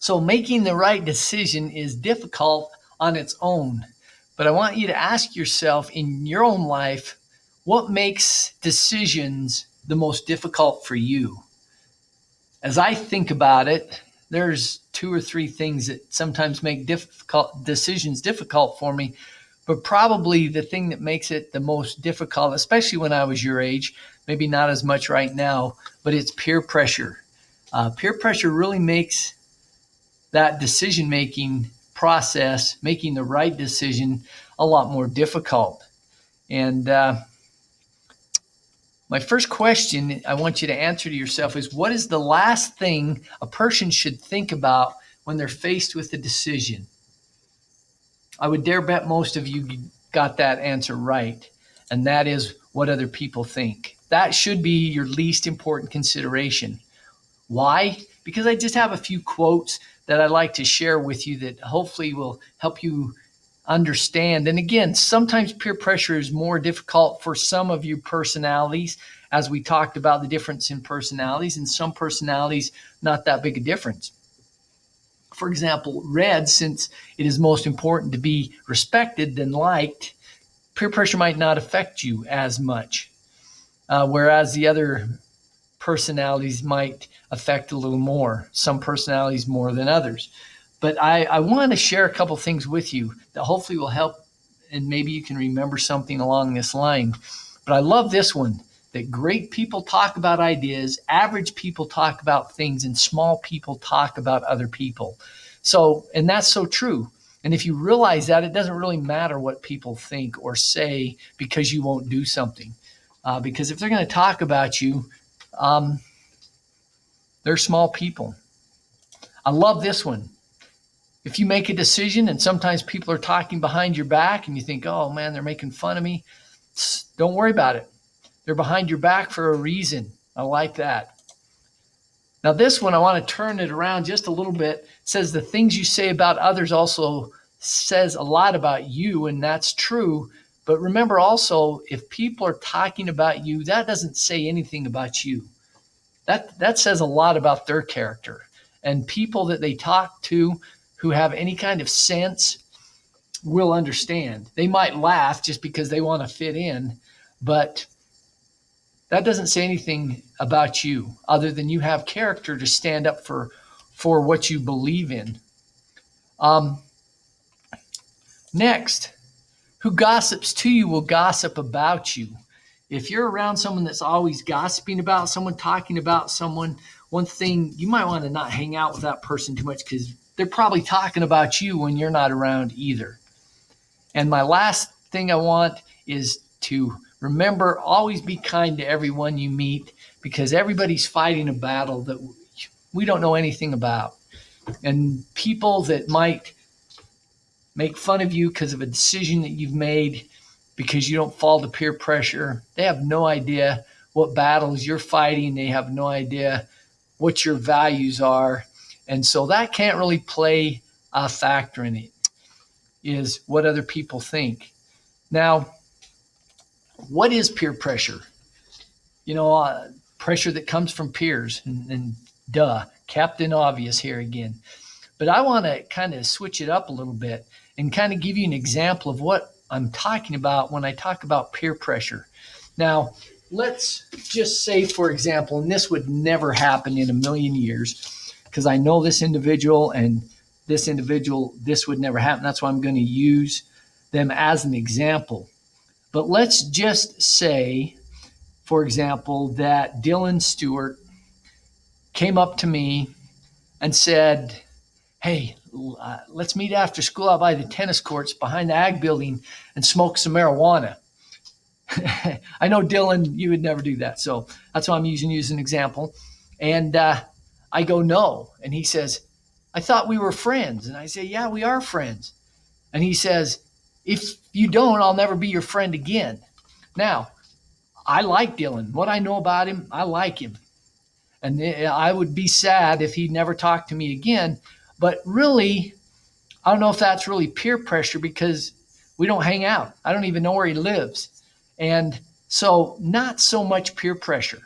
So making the right decision is difficult on its own. But I want you to ask yourself in your own life, what makes decisions the most difficult for you? As I think about it, there's two or three things that sometimes make difficult decisions difficult for me. But probably the thing that makes it the most difficult, especially when I was your age, maybe not as much right now, but it's peer pressure. Peer pressure really makes that decision-making process, making the right decision, a lot more difficult. And my first question I want you to answer to yourself is, what is the last thing a person should think about when they're faced with a decision? I would dare bet most of you got that answer right, and that is what other people think. That should be your least important consideration. Why? Because I just have a few quotes that I'd like to share with you that hopefully will help you understand. And again, sometimes peer pressure is more difficult for some of you personalities, as we talked about the difference in personalities, and some personalities, not that big a difference. For example, red, since it is most important to be respected than liked, peer pressure might not affect you as much, whereas the other personalities might affect a little more, some personalities more than others. But I want to share a couple things with you that hopefully will help, and maybe you can remember something along this line. But I love this one, that great people talk about ideas, average people talk about things, and small people talk about other people. So, and that's so true. And if you realize that, it doesn't really matter what people think or say because you won't do something. Because if they're going to talk about you, they're small people. I love this one. If you make a decision and sometimes people are talking behind your back and you think, oh man, they're making fun of me, don't worry about it. They're behind your back for a reason. I like that. Now this one, I want to turn it around just a little bit. It says the things you say about others also says a lot about you, and that's true. But remember also, if people are talking about you, that doesn't say anything about you. That says a lot about their character. And people that they talk to who have any kind of sense will understand. They might laugh just because they want to fit in, but that doesn't say anything about you other than you have character to stand up for what you believe in. Next, who gossips to you will gossip about you. If you're around someone that's always gossiping about someone, talking about someone, one thing, you might want to not hang out with that person too much because they're probably talking about you when you're not around either. And my last thing I want is to remember, always be kind to everyone you meet because everybody's fighting a battle that we don't know anything about. And people that might make fun of you because of a decision that you've made because you don't fall to peer pressure, they have no idea what battles you're fighting. They have no idea what your values are. And so that can't really play a factor in it, is what other people think. Now, what is peer pressure? Pressure that comes from peers, and Captain Obvious here again. But I want to kind of switch it up a little bit and kind of give you an example of what I'm talking about when I talk about peer pressure. Now, let's just say, for example, and this would never happen in a million years, because I know this individual and this individual, this would never happen. That's why I'm going to use them as an example. But let's just say, for example, that Dylan Stewart came up to me and said, hey, let's meet after school out by the tennis courts behind the ag building and smoke some marijuana. I know, Dylan, you would never do that. So that's why I'm using you as an example. And I go, no. And he says, I thought we were friends. And I say, yeah, we are friends. And he says, if you don't, I'll never be your friend again. Now, I like Dylan. What I know about him, I like him. And I would be sad if he never talked to me again. But really, I don't know if that's really peer pressure because we don't hang out. I don't even know where he lives. And so not so much peer pressure.